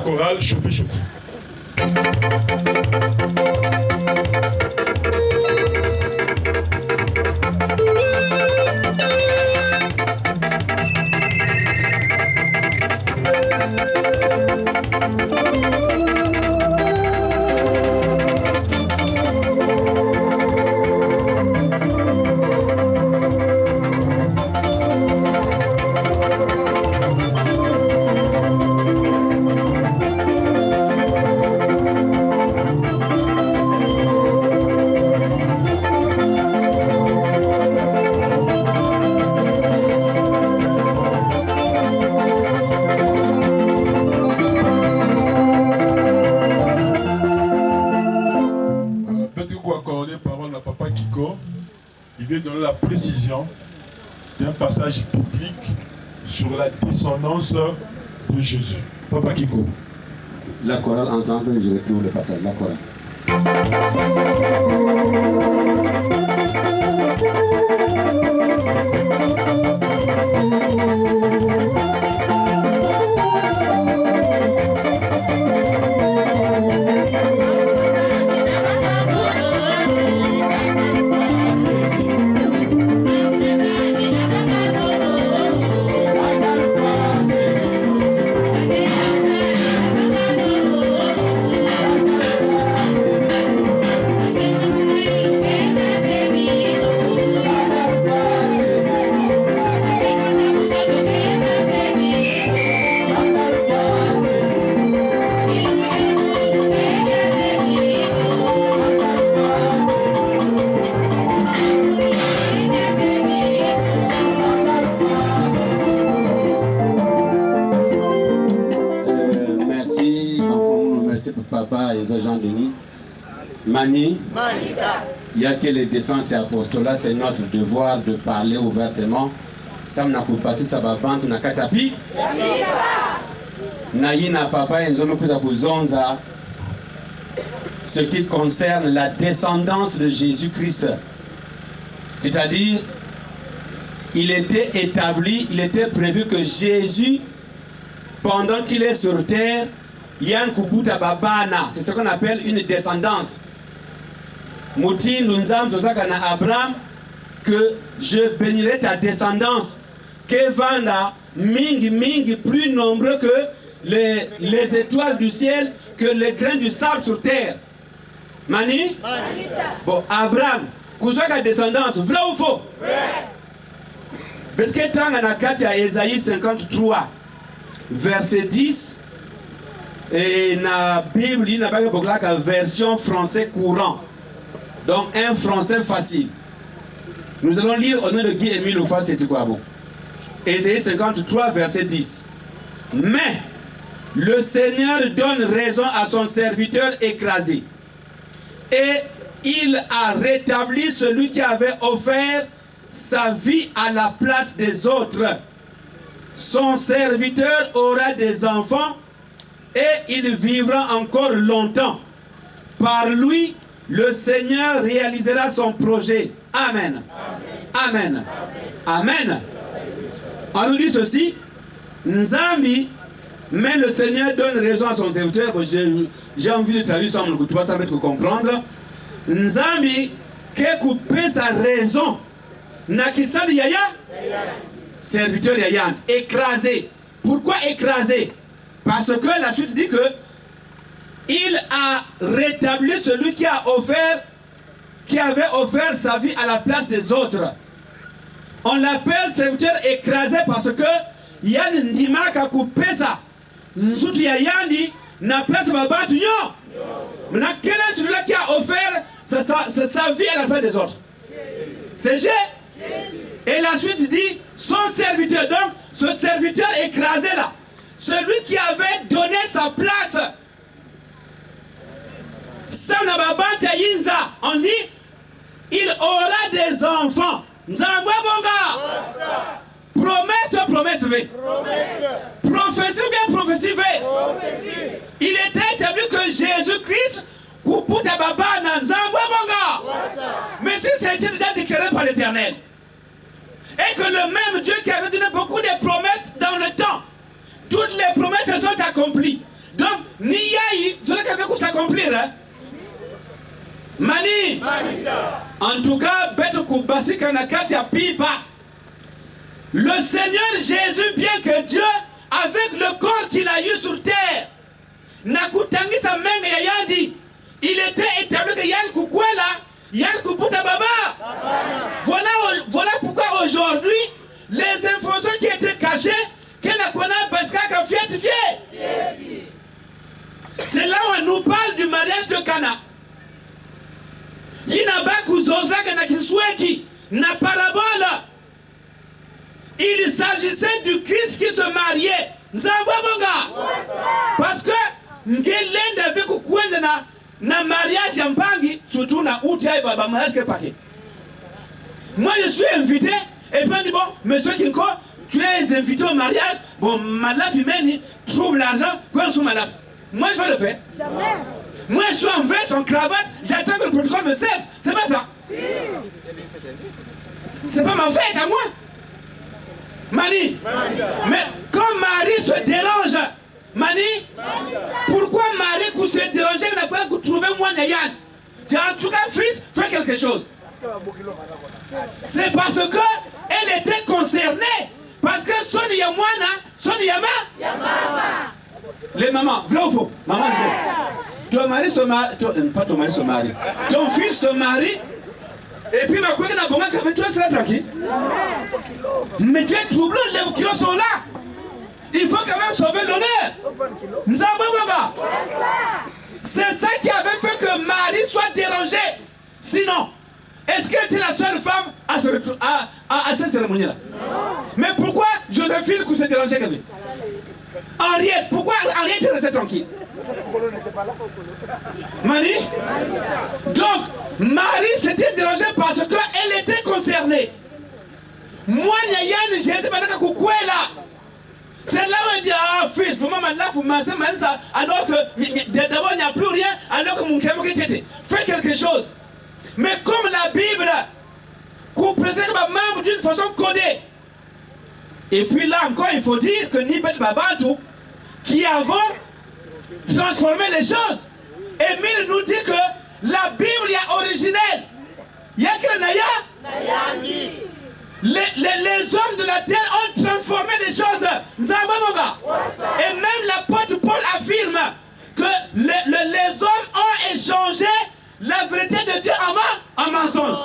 Chorale, chauffer, chauffer. Il vient donner la précision d'un passage biblique sur la descendance de Jésus. Papa Kiko. La chorale entend que je retrouve le passage. La chorale. Papa et Jean-Denis, Mani, il n'y a que les descentes et apostolats, c'est notre devoir de parler ouvertement. Ça m'a passé, ça va vendre na katapi. Naïna papa et Nzomekuzakuzonza, ce qui concerne la descendance de Jésus-Christ. C'est-à-dire, il était établi, il était prévu que Jésus, pendant qu'il est sur terre, Yann Kubuta Babana, c'est ce qu'on appelle une descendance. Mouti Nunzam Zozakana Abraham, que je bénirai ta descendance. Kevanda, Mingi, plus nombreux que les étoiles du ciel, que les grains du sable sur terre. Mani? Bon, Abraham, Kuzaka descendance, vrai ou faux? Vrai. Betketan Anakati à Ésaïe 53, verset 10. Et la Bible, il n'y a pas que version français courant. Donc un français facile. Nous allons lire au nom de Guy Émile Oufa, c'est quoi bon? Ésaïe 53, verset 10. Mais le Seigneur donne raison à son serviteur écrasé. Et il a rétabli celui qui avait offert sa vie à la place des autres. Son serviteur aura des enfants et il vivra encore longtemps. Par lui, le Seigneur réalisera son projet. Amen. Amen. Amen. On nous dit ceci. Nzambi, mais le Seigneur donne raison à son serviteur. J'ai envie de traduire ça, tu vas ça mettre comprendre. Nzambi, qui a coupé sa raison. Nakisal Yaya, serviteur Yaya, écrasé. Pourquoi écrasé? Parce que la suite dit que il a rétabli celui qui avait offert sa vie à la place des autres. On l'appelle serviteur écrasé parce que Yann Ndima a coupé ça. Nzoutu Yayandi n'a place Babat Nyo. Maintenant, quel est celui-là qui a offert sa vie à la place des autres? C'est Jésus. Et la suite dit son serviteur. Donc, ce serviteur écrasé là, celui qui avait donné sa place. On dit, il aura des enfants. Promesse V. Prophétie ou bien prophétie V. Il était établi que Jésus-Christ, mais si c'était déjà déclaré par l'Éternel, et que le même Dieu qui avait donné beaucoup de promesses dans le temps, toutes les promesses se sont accomplies. Donc s'accomplir. Hein? Mani. En tout cas, le Seigneur Jésus, bien que Dieu, avec le corps qu'il a eu sur terre, Nakutangi sa main yandi, il était établi que Yann Kukwela, Yann Kuputa Baba. Voilà pourquoi aujourd'hui, les informations qui étaient cachées, qu'elle a connu parce qu'elle a fier. C'est là où on nous parle du mariage de Cana. Il n'a pas na parabole. Il s'agissait du Christ qui se mariait. Parce que Ngélène avait coucoué na mariage yampangi, surtout na outia et baba mariage que paquet. Moi je suis invité, et puis on dit bon, monsieur Kinko, tu es invité au mariage, bon, ma laf humaine trouve l'argent, quoi sous ma laf. Moi je vais le faire. Jamais. Moi je suis en veste, en cravate, j'attends que le protocole me serve. C'est pas ça. Si. C'est pas ma fête à moi. Mani. Mais quand Marie se dérange, Mani, pourquoi Marie se dérangeait, n'a pas trouvé moi Nayad? En tout cas, fils, fais quelque chose. C'est parce que elle était concernée. Parce que son Yamwana, son Yama. Les mamans, vrai ou faux? Maman, ton mari se marie, pas ton mari se marie. Ton fils se marie. Et puis ma couille n'a pas que tu es tranquille. Mais tu es troublé, les kilos sont là. Il faut quand même sauver l'honneur. C'est ça qui avait fait que Marie soit dérangée. Sinon, est-ce qu'elle était la seule femme à cette cérémonie-là? Mais pourquoi Joséphine s'est dérangée? Henriette, pourquoi Henriette est restée tranquille? Marie? Donc, Marie s'était dérangée parce qu'elle était concernée. Moi, Yann, j'ai été pendant que là. C'est là où elle dit, ah, fils, vous m'avez là, vous m'avez ça, alors que d'abord il n'y a plus rien, alors que mon cœur était. Fais quelque chose. Mais comme la Bible, qu'on présente comme membre d'une façon codée. Et puis là encore, il faut dire que Nibet Babantou, qui avons transformé les choses. Émile nous dit que la Bible est originelle. Il y a que Naya. Les hommes de la terre ont transformé les choses. Et même l'apôtre Paul affirme que les hommes ont échangé la vérité de Dieu en mensonge.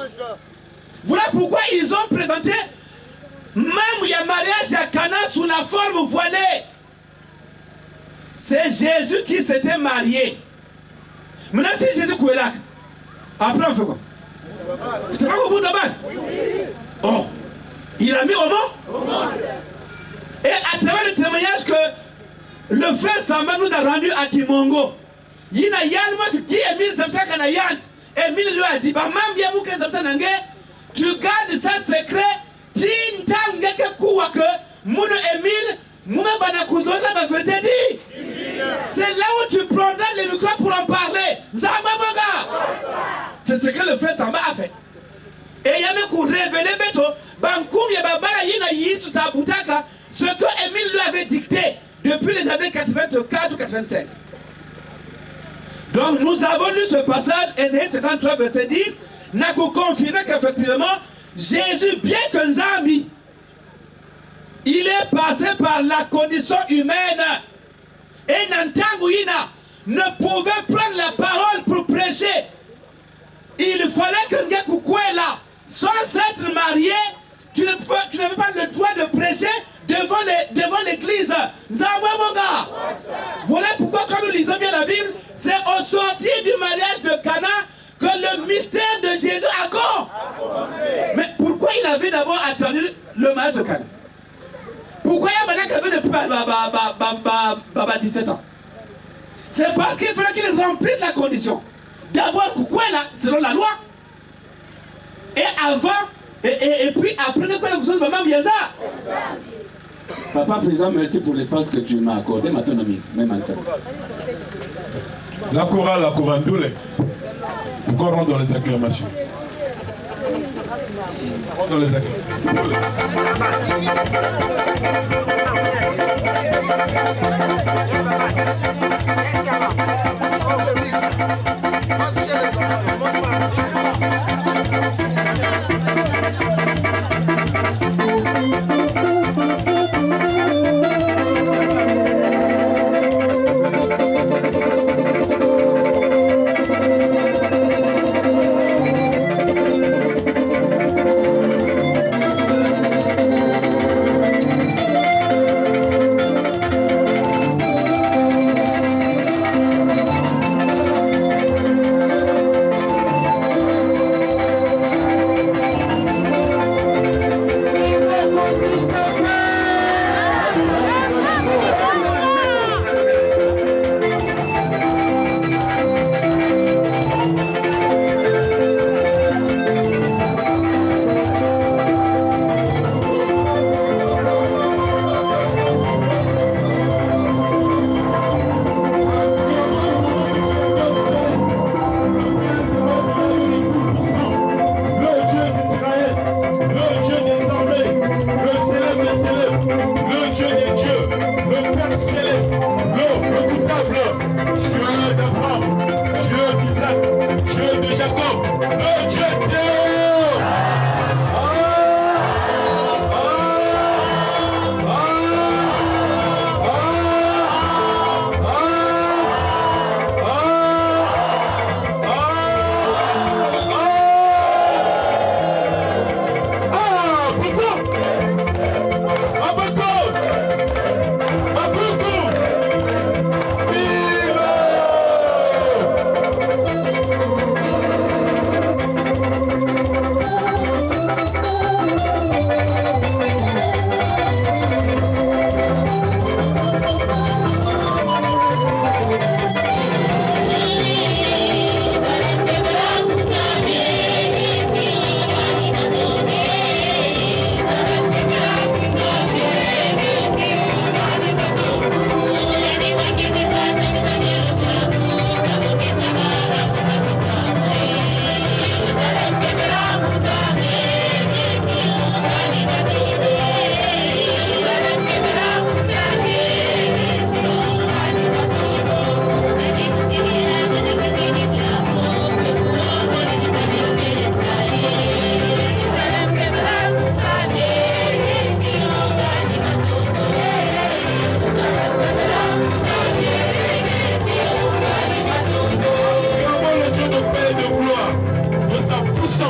Voilà pourquoi ils ont présenté même il y a mariage à Cana sous la forme voilée. C'est Jésus qui s'était marié. Maintenant si Jésus est là, après on fait quoi? C'est pas au bout de la balle. Oh, il a mis au monde. Et à travers le témoignage que le frère Samba nous a rendu à Kimongo, il y a Yann qui est mis Zamsa Kanayant. Et Emile lui a dit, bah mam bien vous que Zamsa Nangé, tu gardes ça secret. C'est là où tu prendras les micros pour en parler. C'est ce que le frère Samba a fait. Et il y a même qu'on révélé ce que Emile lui avait dicté depuis les années 84 ou 85. Donc nous avons lu ce passage, Ésaïe 53 verset 10, n'a confirmé qu'effectivement Jésus, bien que Nzambi, il est passé par la condition humaine. Et Nantangouina ne pouvait prendre la parole pour prêcher. Il fallait que Ngekoukwela, sans être marié, tu n'avais pas le droit de prêcher devant l'église. Voilà pourquoi quand nous lisons bien la Bible, c'est au sortir du mariage de Cana que le mystère de Jésus a commencé. Mais pourquoi il avait d'abord attendu le mariage de Cana? Pourquoi il y a maintenant qu'il avait depuis 17 ans? C'est parce qu'il fallait qu'il remplisse la condition. D'abord, pourquoi là, selon la loi? Et avant, et puis après, quoi la chose, maman Biaza? Papa président, merci pour l'espace que tu m'as accordé, ma autonomie, même en ça. La chorale, la corandoule. Encore rentre dans les acclamations. Dans les acclamations.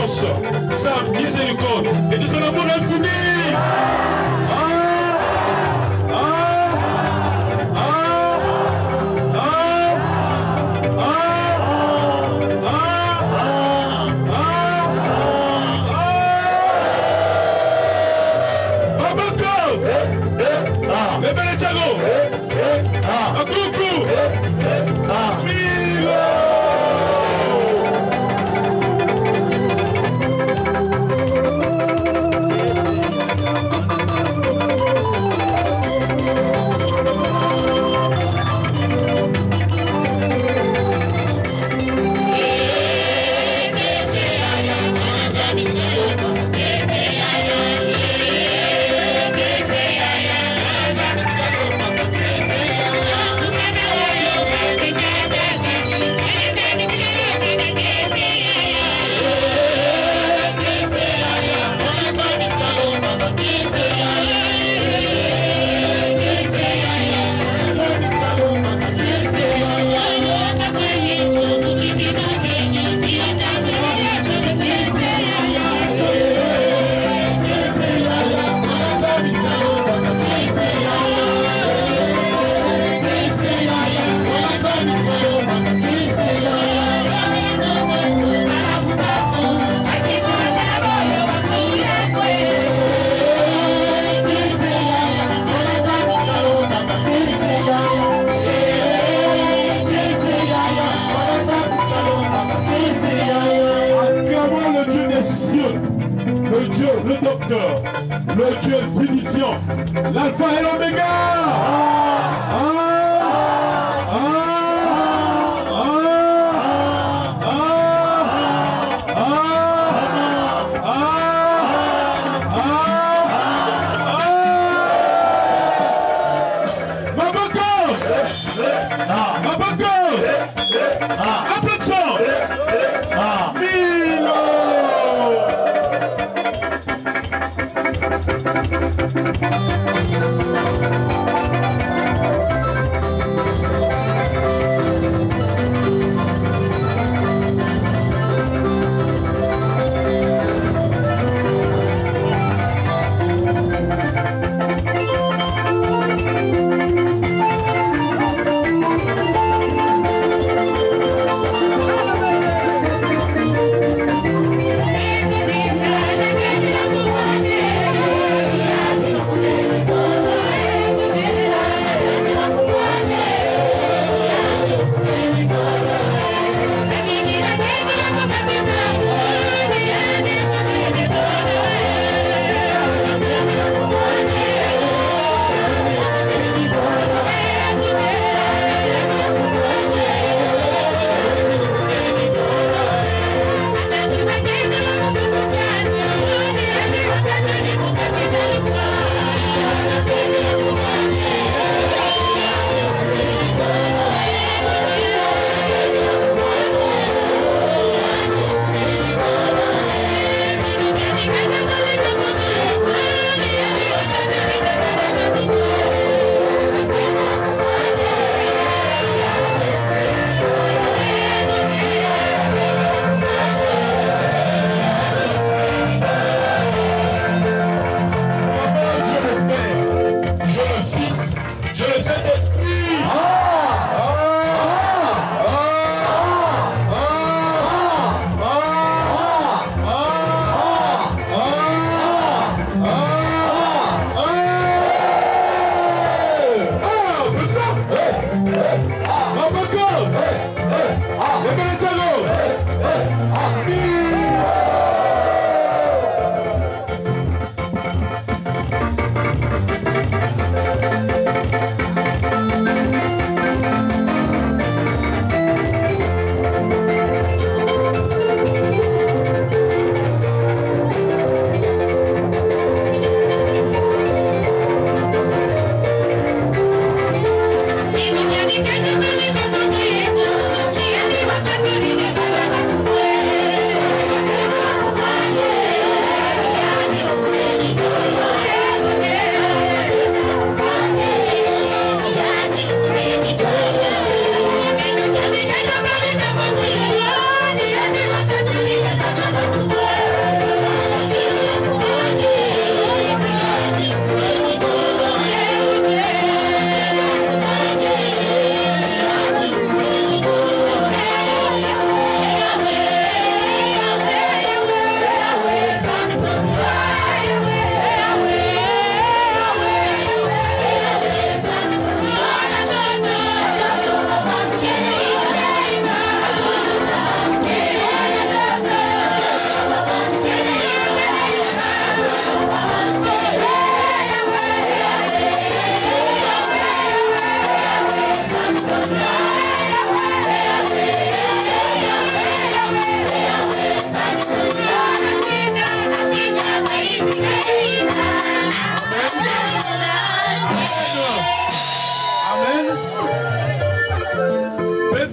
puissance, sa miséricorde et de son amour infini. Le docteur, le Dieu punition, l'alpha et l'oméga.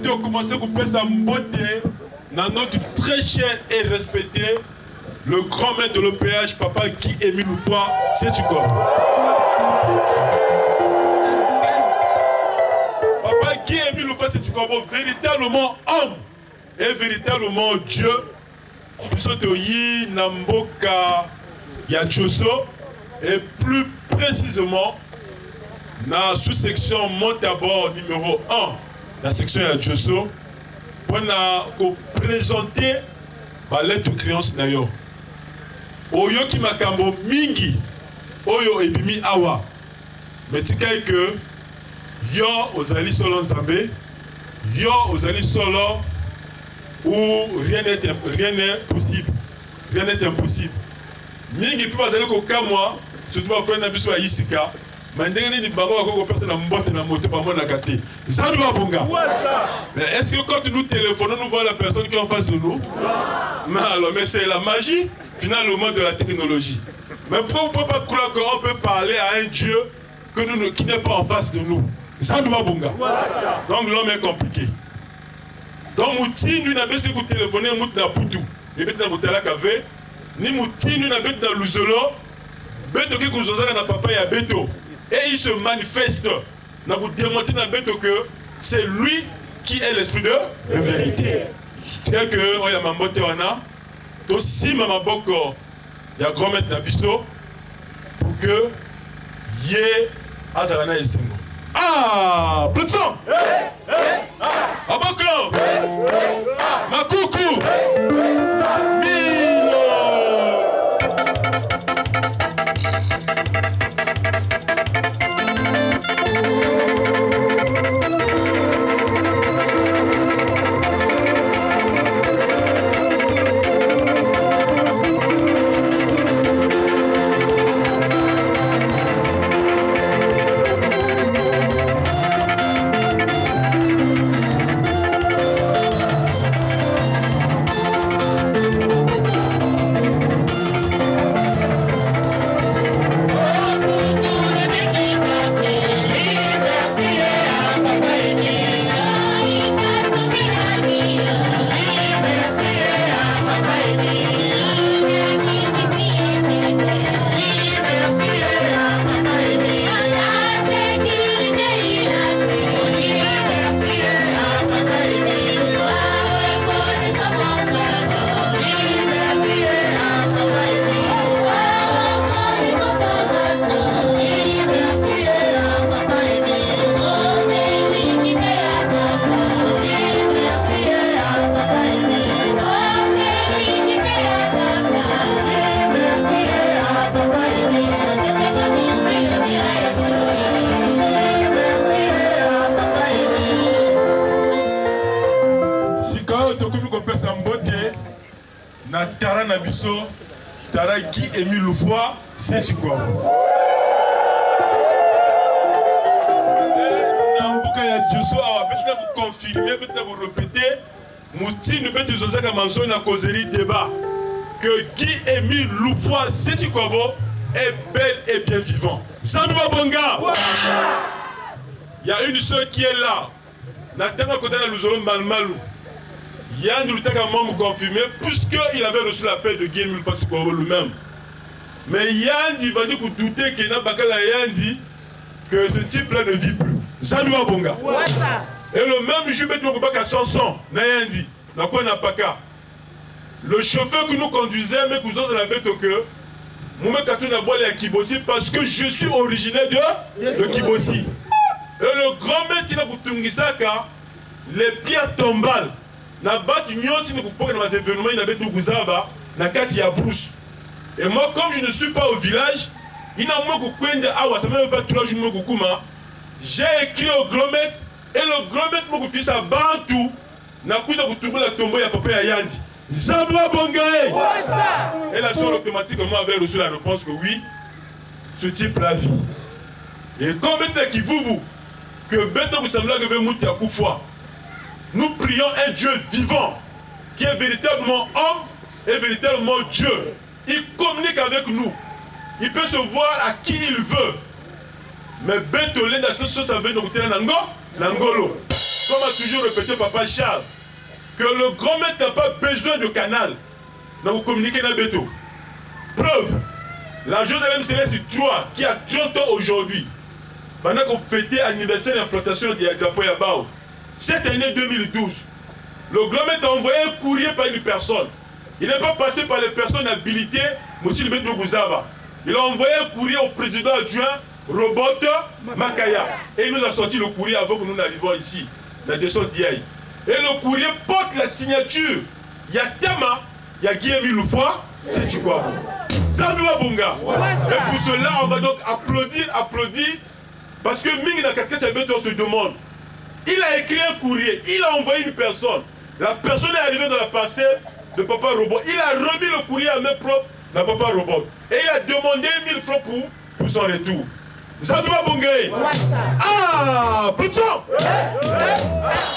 tu as commencé à couper sa beauté dans notre très cher et respecté le grand maître de l'OPH, Papa Guy Émile Loufoua, c'est tu quoi? Papa Guy Émile Loufoua, c'est tu quoi? Véritablement homme et véritablement Dieu. Bisotoyi Namboka Yachoso et plus précisément dans la sous-section Montabor numéro 1, la section Yachoso, pour présenter la lettre de créance d'ailleurs. Oyo ki makambo mingi, oyo ebimi awa. Mais tikai que yo ozali solo nzambe, yo ozali solo où rien n'est possible. Rien n'est impossible. Mingi peut pas aller au Kamwa, surtout ma frère Nabiso à Isika. Mais ni baba ko personne na mbote na moto pas na kate. Ça doit bonga. Mais est-ce que quand nous téléphonons nous voyons la personne qui est en face de nous? Non, alors mais c'est la magie finalement de la technologie. Mais pourquoi on ne peut pas croire qu'on peut parler à un Dieu qui n'est pas en face de nous? Ça doit bonga. Donc l'homme est compliqué. Donc mouti nous n'avons pas téléphoné mout na putu. Et bête na mutala kave. Ni mouti nous n'avons pas na luzolo. Beto qui kouzoza na papa ya beto. Et il se manifeste. Nous vous démontrer na beto que c'est lui qui est l'esprit de vérité. C'est que on y a mambote wana. To si mama boko ya grand maître na biso pour que yé azalana esengo. Ah, plus de sang. Aboko. Makuku. Milo. Tara Nabiso, Tara Guy Émile Loufoua, c'est quoi? Nambuka ya Dioso, peut-être vous confirmer, peut-être vous répéter, Mouti nous peut utiliser comme mention dans la causerie débat que Guy Émile Loufoua, c'est quoi est bel et bien vivant. Samba Bonga! Il y a une soeur qui est là. Natanga Kodana Luzolo Malmalou. Yann nous l'a membre confirmé puisqu'il avait reçu la paix de Guy Émile Loufoua lui-même. Mais Yann dit, va dire que douter qu'il n'a pas qu'à la Yann dit que ce type-là ne vit plus. Zanua Bonga. Et le même jour, il n'y a pas Sanson, n'a rien dit. N'a quoi n'a pas qu'à. Le chauffeur qui nous conduisait, mais que nous avons la bête au cœur, nous mettons à Kibossi parce que je suis originaire de Kibossi. Et le grand maître qui n'a pas Tungisaka, les pierres tombales. Na bat union si nous pouvons dans les événements il avait tout guzaba na kati ya brousse. Et moi comme je ne suis pas au village, il n'a moins que kwende awa ça même pas 3 jours moi kuma. J'ai écrit au grand maître et le grand maître mon fils a bantu na kuza kutumba la tombe ya papa ya Yandi. Zamba Bongae. Et la soeur automatiquement avait reçu la réponse que oui, ce type la vie. Et comme maintenant qui vous que maintenant vous semblez que vous montez à Koufoua. Nous prions un Dieu vivant, qui est véritablement homme et véritablement Dieu. Il communique avec nous. Il peut se voir à qui il veut. Mais Betolé, dans ce sens, ça veut nous dire Nangolo. comme a toujours répété Papa Charles, que le grand maître n'a pas besoin de canal. Donc vous communiquez dans le béton. Preuve, la Jérusalem Céleste 3, qui a 30 ans aujourd'hui, pendant qu'on fêtait l'anniversaire d'implantation de drapeau Yabao, cette année 2012, le grand maître a envoyé un courrier par une personne. Il n'est pas passé par les personnes habilitées, Monsieur le maître Bouzaba. Il a envoyé un courrier au président adjoint, Robert Makaya. Et il nous a sorti le courrier avant que nous n'arrivions ici, la descente d'hier. Et le courrier porte la signature. Il y a Tama, il y a Guillaume Loufoua, c'est Chikwabo. Samuwa Bunga. Et pour cela, on va donc applaudir, parce que Ming Nakakachabet, on se demande. Il a écrit un courrier, il a envoyé une personne. La personne est arrivée dans la parcelle de Papa Robot. Il a remis le courrier à main propre de Papa Robot. Et il a demandé 1000 francs pour son retour. Samuwa Bunga. Ah, Pluton.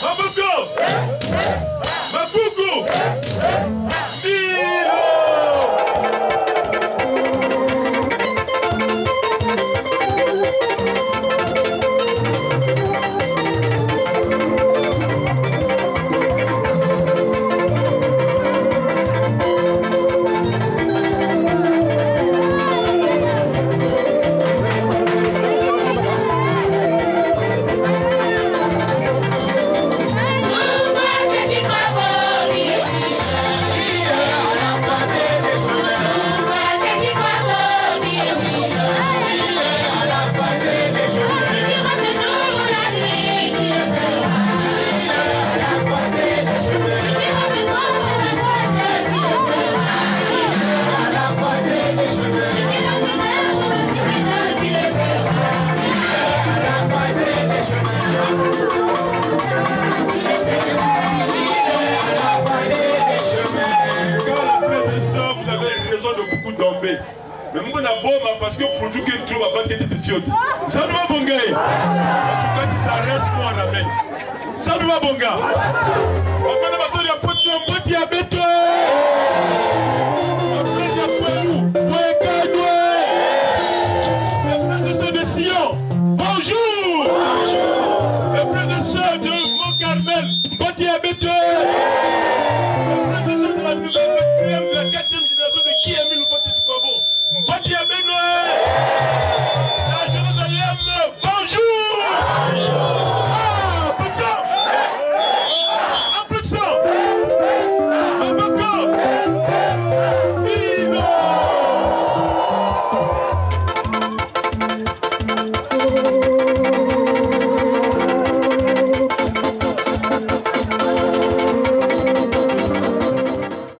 Mabuko. Mabuko. Mais moi, parce que produit qui trouve à battre des fiottes. Ça ne va bon gars. En tout cas, si ça reste, moi, on ramène. Ça ne va bon gars. Enfin, on va faire un peu de diabète. Après, il y a pas nous. Mes frères et sœurs de Sion, bonjour.